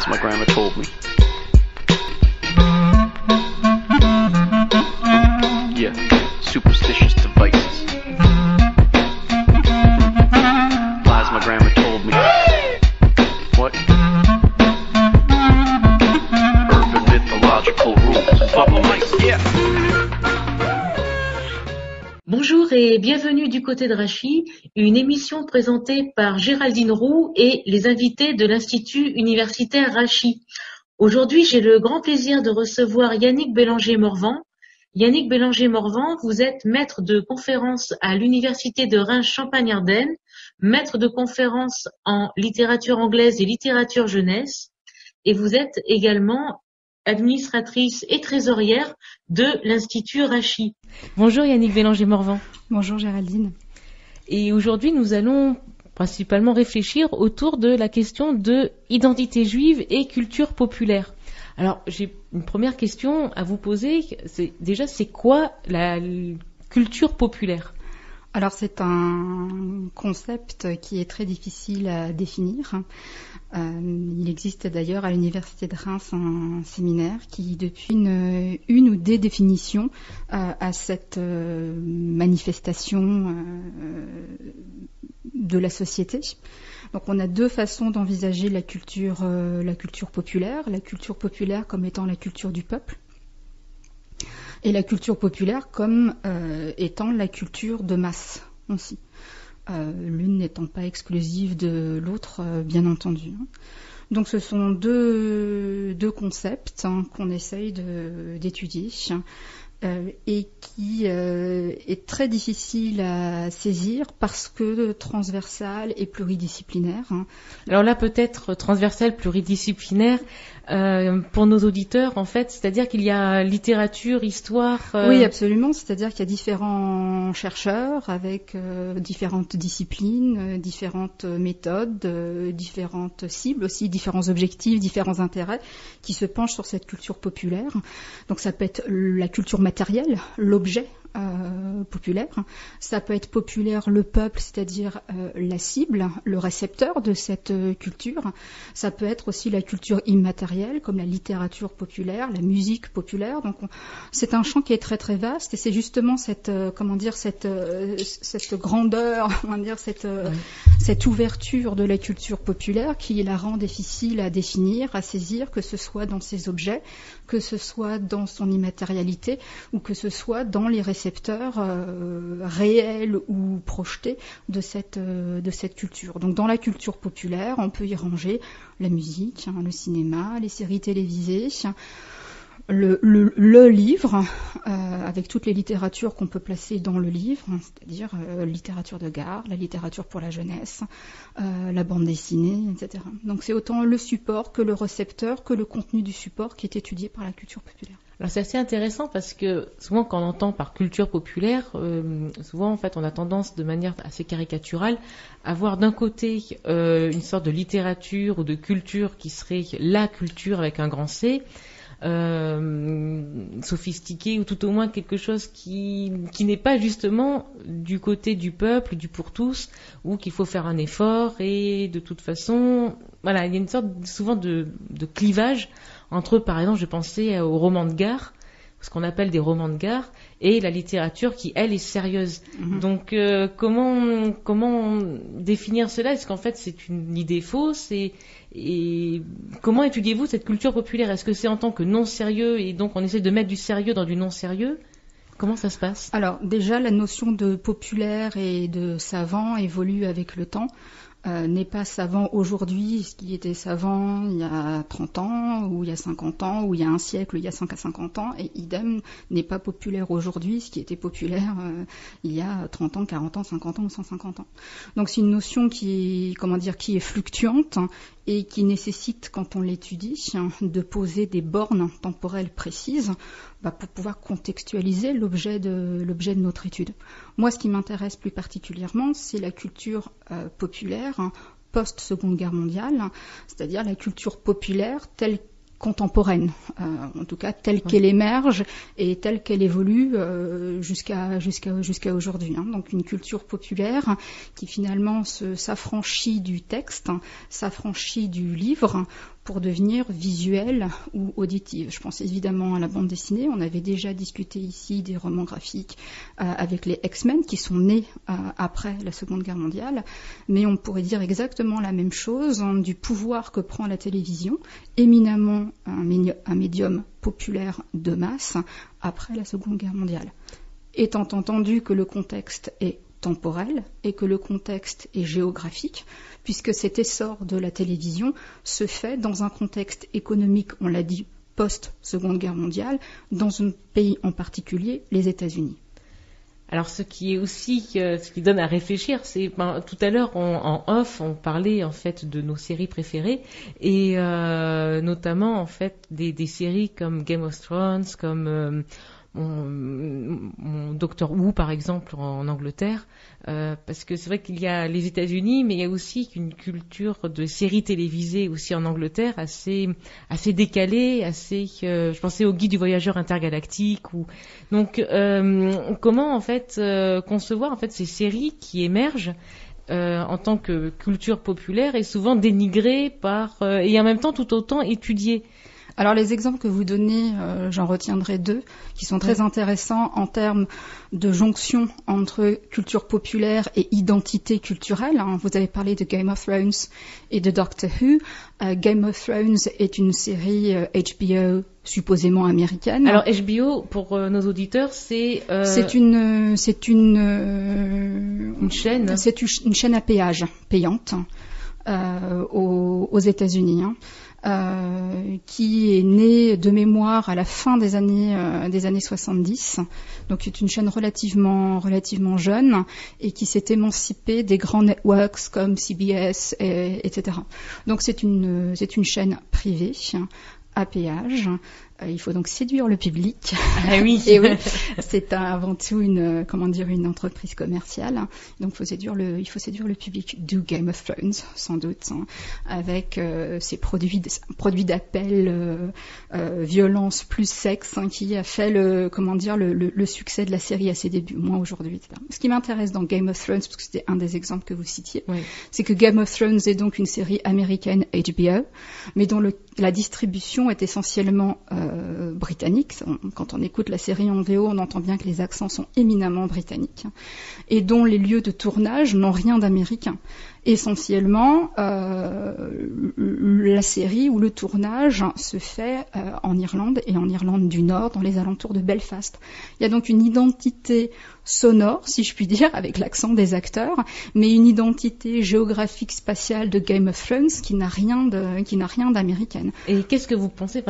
Lies my grandma told me. Yeah, superstitious devices. Lies my grandma told me. What? Urban mythological rules. Bubble mice, yeah. Bonjour et bienvenue du côté de Rachis, une émission présentée par Géraldine Roux et les invités de l'Institut universitaire Rachis. Aujourd'hui, j'ai le grand plaisir de recevoir Yannick Bélanger-Morvan. Yannick Bélanger-Morvan, vous êtes maître de conférence à l'Université de Reims-Champagne-Ardenne, maître de conférence en littérature anglaise et littérature jeunesse, et vous êtes également administratrice et trésorière de l'Institut Rachis. Bonjour Yannick Bélanger-Morvan. Bonjour Géraldine. Et aujourd'hui, nous allons principalement réfléchir autour de la question de identité juive et culture populaire. Alors, j'ai une première question à vous poser. C'est quoi la culture populaire ? Alors, c'est un concept qui est très difficile à définir. Il existe d'ailleurs à l'Université de Reims un séminaire qui, depuis une ou des définitions, à cette manifestation de la société. Donc on a deux façons d'envisager la culture populaire. La culture populaire comme étant la culture du peuple. Et la culture populaire comme étant la culture de masse aussi. L'une n'étant pas exclusive de l'autre, bien entendu. Donc ce sont deux concepts qu'on essaye d'étudier et qui est très difficile à saisir parce que transversal et pluridisciplinaire. Alors là, peut-être transversal, pluridisciplinaire, pour nos auditeurs, en fait, c'est-à-dire qu'il y a littérature, histoire... Oui, absolument, c'est-à-dire qu'il y a différents chercheurs avec différentes disciplines, différentes méthodes, différentes cibles aussi, différents objectifs, différents intérêts qui se penchent sur cette culture populaire. Donc ça peut être la culture matérielle, l'objet populaire. Ça peut être populaire, le peuple, c'est-à-dire la cible, le récepteur de cette culture. Ça peut être aussi la culture immatérielle, comme la littérature populaire, la musique populaire. Donc c'est un champ qui est très très vaste et c'est justement cette grandeur, cette ouverture de la culture populaire qui la rend difficile à définir, à saisir, que ce soit dans ses objets, que ce soit dans son immatérialité ou que ce soit dans les récepteurs réels ou projetés de cette culture. Donc dans la culture populaire, on peut y ranger la musique, le cinéma, les séries télévisées, le livre, avec toutes les littératures qu'on peut placer dans le livre, c'est-à-dire littérature de gare, la littérature pour la jeunesse, la bande dessinée, etc. Donc c'est autant le support que le récepteur, que le contenu du support qui est étudié par la culture populaire. Alors c'est assez intéressant parce que souvent quand on entend par culture populaire, souvent en fait on a tendance de manière assez caricaturale à voir d'un côté une sorte de littérature ou de culture qui serait la culture avec un grand C, sophistiqué ou tout au moins quelque chose qui n'est pas justement du côté du peuple, du pour tous, ou qu'il faut faire un effort et de toute façon, voilà, il y a une sorte souvent de clivage entre, par exemple, je pensais aux romans de gare, ce qu'on appelle des romans de gare, et la littérature qui, elle, est sérieuse. Mm-hmm. Donc, comment définir cela ? Est-ce qu'en fait, c'est une idée fausse et comment étudiez-vous cette culture populaire ? Est-ce que c'est en tant que non sérieux et donc on essaie de mettre du sérieux dans du non sérieux ? Comment ça se passe ? Alors, déjà, la notion de populaire et de savant évolue avec le temps. N'est pas savant aujourd'hui ce qui était savant il y a 30 ans, ou il y a 50 ans, ou il y a un siècle, ou il y a 50 ans, et idem n'est pas populaire aujourd'hui ce qui était populaire il y a 30 ans, 40 ans, 50 ans ou 150 ans. Donc c'est une notion qui est fluctuante et qui nécessite, quand on l'étudie, de poser des bornes temporelles précises pour pouvoir contextualiser l'objet de notre étude. Moi, ce qui m'intéresse plus particulièrement, c'est la culture populaire post-Seconde Guerre mondiale, c'est-à-dire la culture populaire telle contemporaine, en tout cas telle qu'elle émerge et telle qu'elle évolue jusqu'à aujourd'hui. Donc une culture populaire qui finalement s'affranchit du texte, s'affranchit du livre pour devenir visuelle ou auditive. Je pense évidemment à la bande dessinée. On avait déjà discuté ici des romans graphiques avec les X-Men qui sont nés après la Seconde Guerre mondiale, mais on pourrait dire exactement la même chose du pouvoir que prend la télévision, éminemment un médium populaire de masse après la Seconde Guerre mondiale. Étant entendu que le contexte est temporel et que le contexte est géographique, puisque cet essor de la télévision se fait dans un contexte économique, on l'a dit, post-Seconde Guerre mondiale, dans un pays en particulier, les États-Unis. Alors, ce qui est aussi, ce qui donne à réfléchir, c'est tout à l'heure en off, on parlait en fait de nos séries préférées et notamment en fait des séries comme Game of Thrones, comme mon Doctor Who par exemple en Angleterre, parce que c'est vrai qu'il y a les États-Unis, mais il y a aussi une culture de séries télévisées aussi en Angleterre assez décalée, je pensais au Guide du voyageur intergalactique donc comment en fait concevoir en fait ces séries qui émergent en tant que culture populaire et souvent dénigrées et en même temps tout autant étudiées. Alors les exemples que vous donnez, j'en retiendrai 2, qui sont très intéressants en termes de jonction entre culture populaire et identité culturelle. Vous avez parlé de Game of Thrones et de Doctor Who. Game of Thrones est une série HBO supposément américaine. Alors HBO, pour nos auditeurs, c'est une chaîne. C'est une chaîne à péage, payante, aux États-Unis. Qui est née de mémoire à la fin des années 70. Donc c'est une chaîne relativement jeune et qui s'est émancipée des grands networks comme CBS, etc. Donc c'est une chaîne privée à péage. Il faut donc séduire le public. Ah oui. Et oui, c'est avant tout une entreprise commerciale. Donc il faut séduire le public du Game of Thrones, sans doute, avec ces produits d'appel, violence plus sexe, qui a fait le succès de la série à ses débuts, moins aujourd'hui, etc. Ce qui m'intéresse dans Game of Thrones, parce que c'était un des exemples que vous citiez, oui, c'est que Game of Thrones est donc une série américaine HBO, mais dont la distribution est essentiellement britannique. Quand on écoute la série en VO, on entend bien que les accents sont éminemment britanniques et dont les lieux de tournage n'ont rien d'américain. Essentiellement, la série ou le tournage se fait en Irlande et en Irlande du Nord, dans les alentours de Belfast. Il y a donc une identité sonore, si je puis dire, avec l'accent des acteurs, mais une identité géographique spatiale de Game of Thrones qui n'a rien d'américaine. Et qu'est-ce que vous pensez,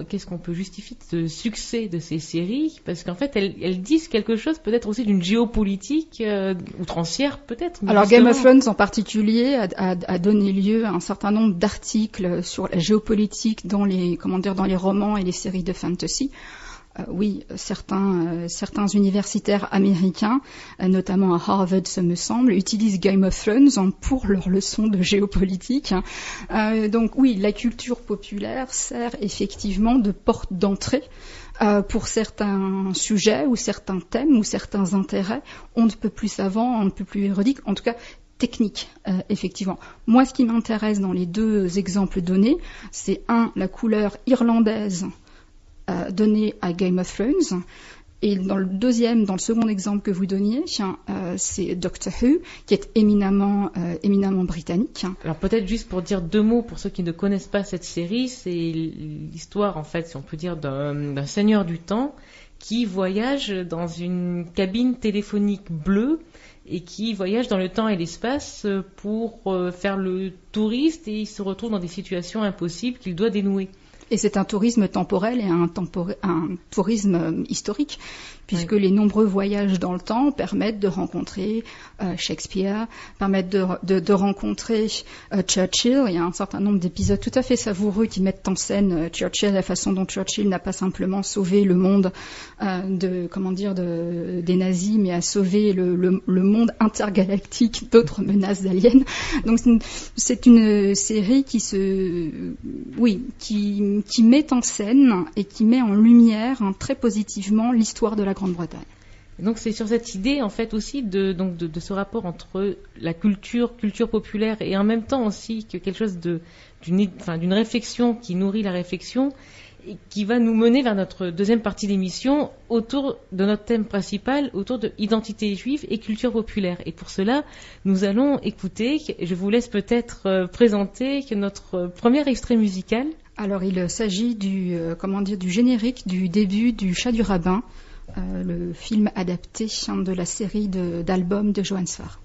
qu'est-ce qu'on peut justifier de ce succès de ces séries? Parce qu'en fait, elles disent quelque chose peut-être aussi d'une géopolitique outrancière, peut-être. Alors Game of Thrones en particulier a donné lieu à un certain nombre d'articles sur la géopolitique dans les romans et les séries de fantasy. Oui, certains universitaires américains, notamment à Harvard, ce me semble, utilisent Game of Thrones pour leurs leçons de géopolitique. Donc oui, la culture populaire sert effectivement de porte d'entrée pour certains sujets ou certains thèmes ou certains intérêts. On ne peut plus savant, on ne peut plus érudit, en tout cas technique, effectivement. Moi, ce qui m'intéresse dans les 2 exemples donnés, c'est la couleur irlandaise donnée à Game of Thrones, et dans le second exemple que vous donniez, c'est Doctor Who, qui est éminemment britannique. Alors peut-être juste pour dire 2 mots pour ceux qui ne connaissent pas cette série, c'est l'histoire, en fait, si on peut dire, d'un seigneur du temps qui voyage dans une cabine téléphonique bleue et qui voyage dans le temps et l'espace pour faire le touriste, et il se retrouve dans des situations impossibles qu'il doit dénouer. Et c'est un tourisme temporel et un tourisme historique, puisque les nombreux voyages dans le temps permettent de rencontrer Shakespeare, permettent de rencontrer Churchill. Il y a un certain nombre d'épisodes tout à fait savoureux qui mettent en scène Churchill, la façon dont Churchill n'a pas simplement sauvé le monde des nazis, mais a sauvé le monde intergalactique d'autres menaces aliens. Donc c'est une série qui met en scène et qui met en lumière très positivement l'histoire de la Grande-Bretagne. Donc c'est sur cette idée en fait aussi de ce rapport entre la culture populaire et en même temps aussi que quelque chose d'une réflexion qui nourrit la réflexion et qui va nous mener vers notre deuxième partie d'émission autour de notre thème principal, autour de identité juive et culture populaire. Et pour cela, nous allons écouter, je vous laisse peut-être présenter notre premier extrait musical. Alors il s'agit du générique du début du Chat du rabbin, le film adapté de la série d'albums de Johann Sfar.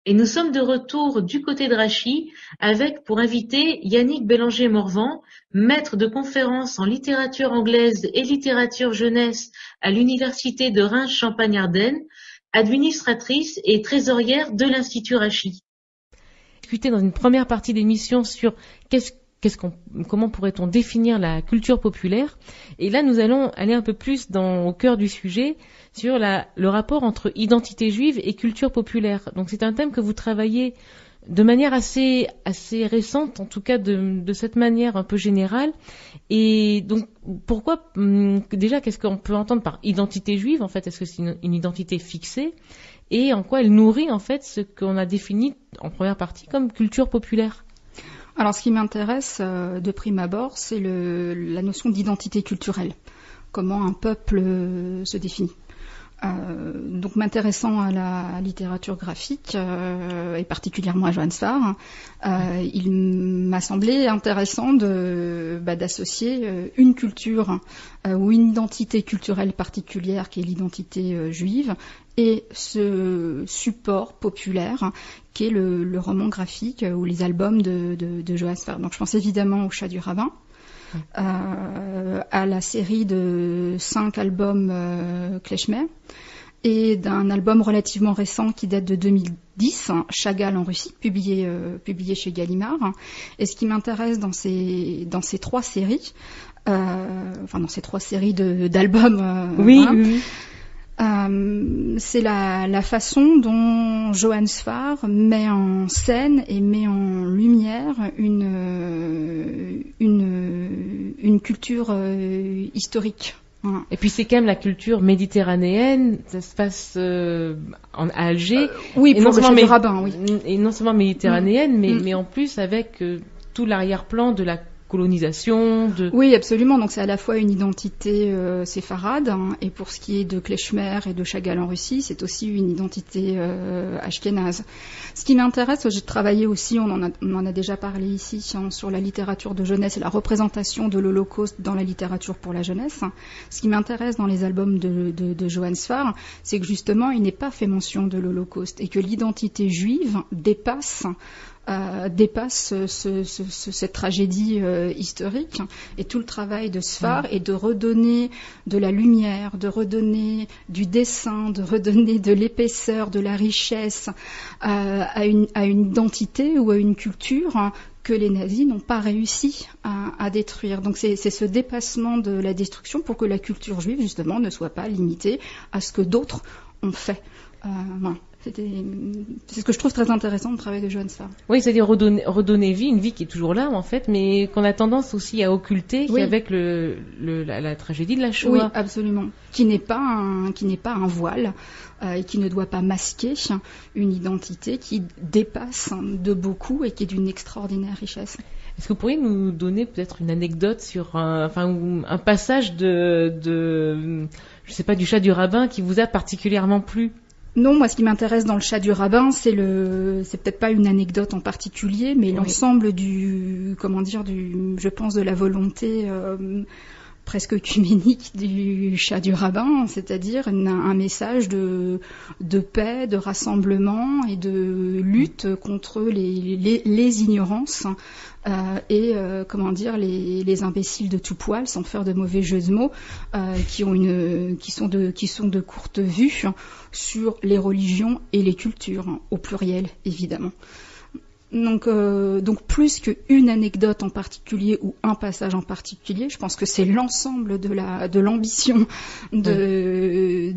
Et nous sommes de retour du côté de Rachis avec pour invité Yannick Bélanger-Morvan, maître de conférences en littérature anglaise et littérature jeunesse à l'université de Reims-Champagne-Ardenne, administratrice et trésorière de l'Institut Rachis. Discuter dans une première partie d'émission sur comment pourrait-on définir la culture populaire. Et là, nous allons aller un peu plus au cœur du sujet sur le rapport entre identité juive et culture populaire. Donc c'est un thème que vous travaillez de manière assez récente, en tout cas de cette manière un peu générale. Et donc pourquoi, déjà, qu'est-ce qu'on peut entendre par identité juive en fait? Est-ce que c'est une identité fixée? Et en quoi elle nourrit en fait ce qu'on a défini en première partie comme culture populaire? Alors, ce qui m'intéresse de prime abord, c'est la notion d'identité culturelle. Comment un peuple se définit. Donc, m'intéressant à la littérature graphique et particulièrement à Johann Sfar, il m'a semblé intéressant d'associer une culture ou une identité culturelle particulière qui est l'identité juive et ce support populaire qui est le roman graphique ou les albums de Johann Sfar. Donc je pense évidemment au Chat du rabbin, à la série de 5 albums Klezmer et d'un album relativement récent qui date de 2010, Chagall en Russie, publié chez Gallimard. Et ce qui m'intéresse dans ces 3 séries, dans ces 3 séries d'albums, oui. C'est la façon dont Johann Sfar met en scène et met en lumière une culture historique. Voilà. Et puis c'est quand même la culture méditerranéenne, ça se passe à Alger. Oui, pour le Chat du rabbin, oui. Et non seulement méditerranéenne, mais en plus avec tout l'arrière-plan de la colonisation, Oui, absolument. Donc c'est à la fois une identité séfarade, hein, et pour ce qui est de Klezmer et de Chagall en Russie, c'est aussi une identité ashkénaze. Ce qui m'intéresse, j'ai travaillé aussi, on en a déjà parlé ici, hein, sur la littérature de jeunesse et la représentation de l'Holocauste dans la littérature pour la jeunesse. Ce qui m'intéresse dans les albums de Johann Sfar, c'est que justement, il n'est pas fait mention de l'Holocauste et que l'identité juive dépasse cette tragédie historique, et tout le travail de Sfar est de redonner de la lumière, de redonner du dessin, de redonner de l'épaisseur, de la richesse à une identité ou à une culture que les nazis n'ont pas réussi à détruire. Donc c'est ce dépassement de la destruction pour que la culture juive justement ne soit pas limitée à ce que d'autres ont fait. Voilà. C'est ce que je trouve très intéressant du travail de Johann Sfar. Oui, c'est-à-dire redonner vie, une vie qui est toujours là en fait, mais qu'on a tendance aussi à occulter, oui, avec la tragédie de la Shoah. Oui, absolument. Qui n'est pas un voile, et qui ne doit pas masquer une identité qui dépasse de beaucoup et qui est d'une extraordinaire richesse. Est-ce que vous pourriez nous donner peut-être une anecdote sur un passage je sais pas, du Chat du rabbin qui vous a particulièrement plu? Non, moi, ce qui m'intéresse dans le Chat du rabbin, c'est peut-être pas une anecdote en particulier, mais oui, l'ensemble je pense, de la volonté presque œcuménique du Chat du rabbin, c'est-à-dire un message de paix, de rassemblement et de lutte contre les ignorances les imbéciles de tout poil, sans faire de mauvais jeux de mots, qui sont de courte vue sur les religions et les cultures, au pluriel évidemment. Donc plus qu'une anecdote en particulier ou un passage en particulier, je pense que c'est l'ensemble de l'ambition des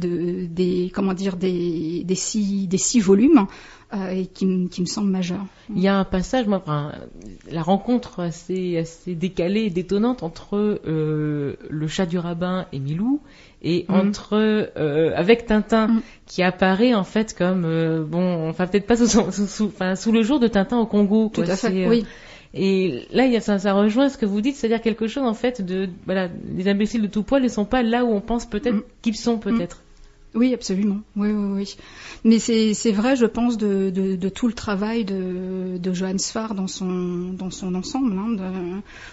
6 volumes et qui me semble majeur. Il y a un passage, la rencontre assez décalée et détonnante entre le Chat du rabbin et Milou, et avec Tintin, qui apparaît en fait comme peut-être pas sous le jour de Tintin au Congo. Tout à fait, oui. Et là, ça rejoint ce que vous dites, c'est-à-dire quelque chose en fait les imbéciles de tout poil ne sont pas là où on pense peut-être qu'ils sont peut-être. Oui, absolument. Oui. Mais c'est vrai, je pense, de tout le travail de Johann Sfar dans son ensemble, hein,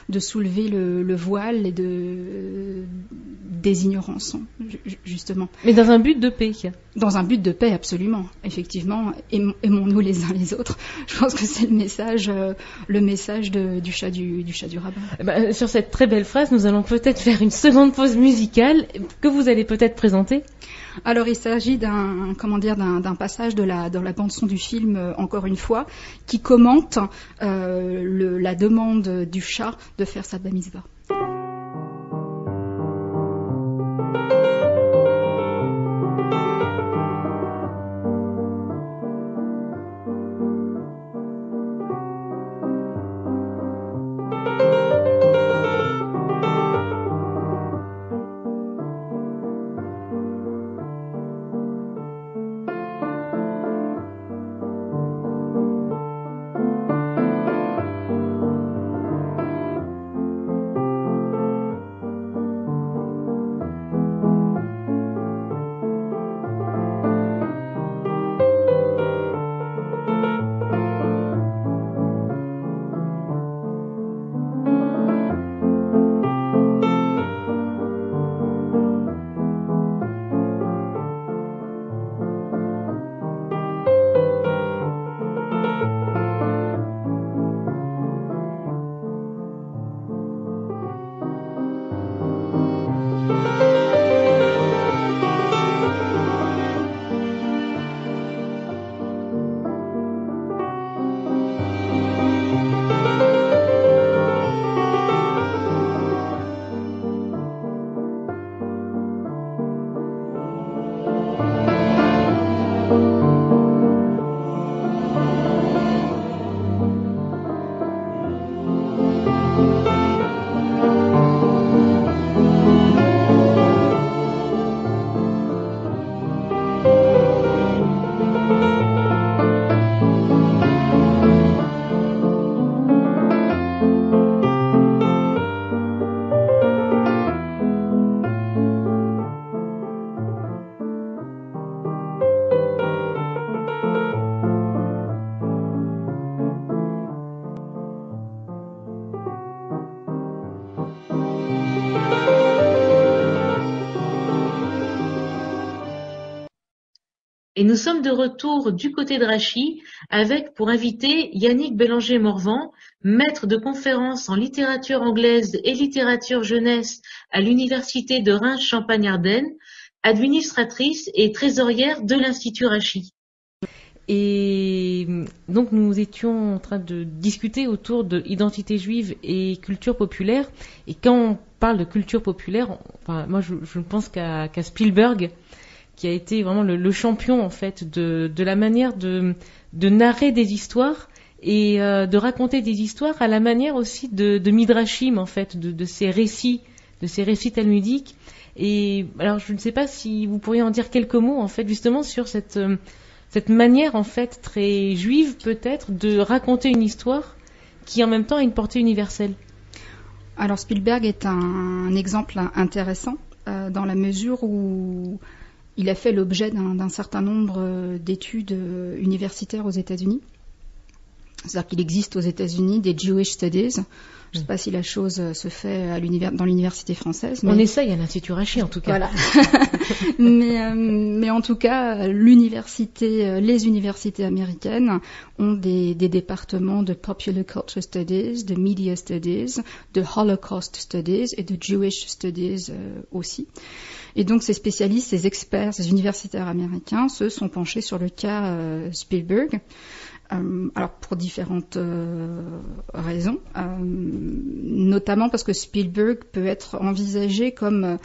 de soulever le voile et des ignorances, justement. Mais dans un but de paix. Dans un but de paix, absolument. Effectivement, aimons-nous les uns les autres. Je pense que c'est le message du chat du rabbin. Sur cette très belle phrase, nous allons peut-être faire une seconde pause musicale que vous allez peut-être présenter. Alors il s'agit d'un passage dans la bande son du film, encore une fois, qui commente la demande du chat de faire sa bar mitzvah. Et nous sommes de retour du côté de Rachis avec pour invité Yannick Bélanger-Morvan, maître de conférences en littérature anglaise et littérature jeunesse à l'université de Reims-Champagne-Ardenne, administratrice et trésorière de l'Institut Rachis. Et donc nous étions en train de discuter autour de identité juive et culture populaire. Et quand on parle de culture populaire, moi je ne pense qu'à Spielberg, qui a été vraiment le champion en fait de la manière de narrer des histoires et de raconter des histoires à la manière aussi de Midrashim en fait, de ces récits talmudiques. Et alors je ne sais pas si vous pourriez en dire quelques mots en fait justement sur cette manière en fait très juive peut-être de raconter une histoire qui en même temps a une portée universelle. Alors Spielberg est un exemple intéressant dans la mesure où il a fait l'objet d'un certain nombre d'études universitaires aux États-Unis. C'est-à-dire qu'il existe aux États-Unis des Jewish Studies. Je ne sais pas si la chose se fait dans l'université française. On essaye à l'Institut Rachis en tout cas. Voilà. mais en tout cas, les universités américaines ont des départements de Popular Culture Studies, de Media Studies, de Holocaust Studies et de Jewish Studies aussi. Et donc ces spécialistes, ces experts, ces universitaires américains se sont penchés sur le cas Spielberg. Alors pour différentes raisons, notamment parce que Spielberg peut être envisagé comme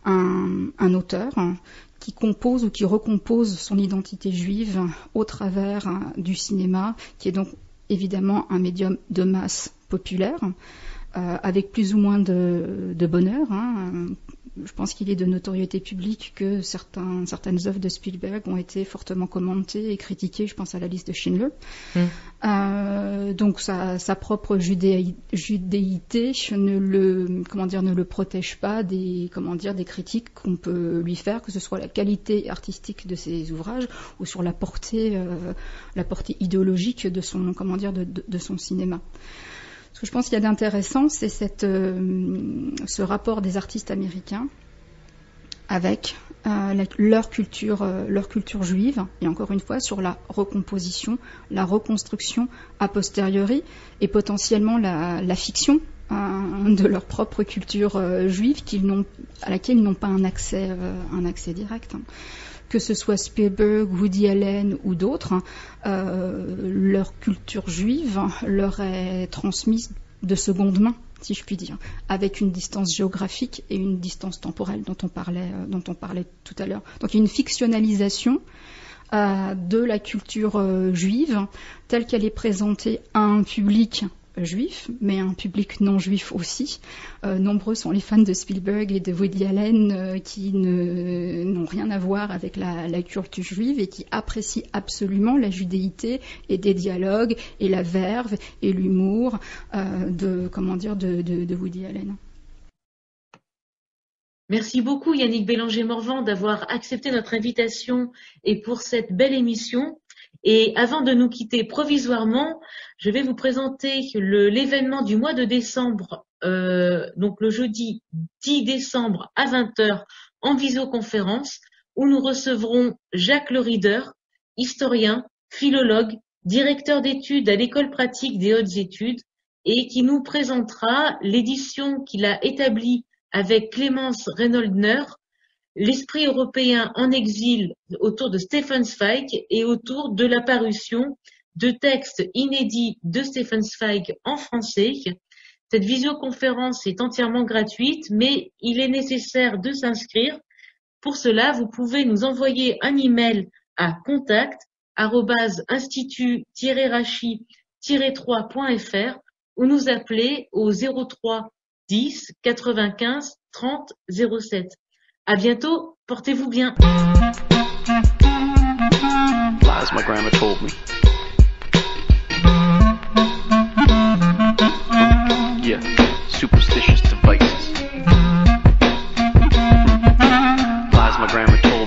un auteur qui compose ou qui recompose son identité juive au travers du cinéma, qui est donc évidemment un médium de masse populaire, avec plus ou moins de bonheur. Je pense qu'il est de notoriété publique que certaines œuvres de Spielberg ont été fortement commentées et critiquées. Je pense à la liste de Schindler. Donc sa propre judéité ne le protège pas des critiques qu'on peut lui faire, que ce soit la qualité artistique de ses ouvrages ou sur la portée idéologique de son cinéma. Ce que je pense qu'il y a d'intéressant, c'est ce rapport des artistes américains avec leur culture juive, et encore une fois sur la recomposition, la reconstruction a posteriori, et potentiellement la fiction de leur propre culture juive à laquelle ils n'ont pas un accès direct. Que ce soit Spielberg, Woody Allen ou d'autres, leur culture juive leur est transmise de seconde main, si je puis dire, avec une distance géographique et une distance temporelle dont on parlait tout à l'heure. Donc il y a une fictionnalisation de la culture juive telle qu'elle est présentée à un public juif, mais un public non juif aussi. Nombreux sont les fans de Spielberg et de Woody Allen qui n'ont rien à voir avec la culture juive et qui apprécient absolument la judéité et des dialogues et la verve et l'humour de Woody Allen. Merci beaucoup Yannick Bélanger-Morvan d'avoir accepté notre invitation et pour cette belle émission. Et avant de nous quitter provisoirement, je vais vous présenter l'événement du mois de décembre, donc le jeudi 10 décembre à 20h en visioconférence, où nous recevrons Jacques Le Rieder, historien, philologue, directeur d'études à l'École pratique des hautes études, et qui nous présentera l'édition qu'il a établie avec Clémence Reynoldner, l'esprit européen en exil autour de Stefan Zweig et autour de la parution de textes inédits de Stefan Zweig en français. Cette visioconférence est entièrement gratuite, mais il est nécessaire de s'inscrire. Pour cela, vous pouvez nous envoyer un email à contact@institut-rachi-3.fr ou nous appeler au 03 10 95 30 07. À bientôt, portez-vous bien. Lies my grandma told me. Yeah, superstitious devices. Lies my grandma told me.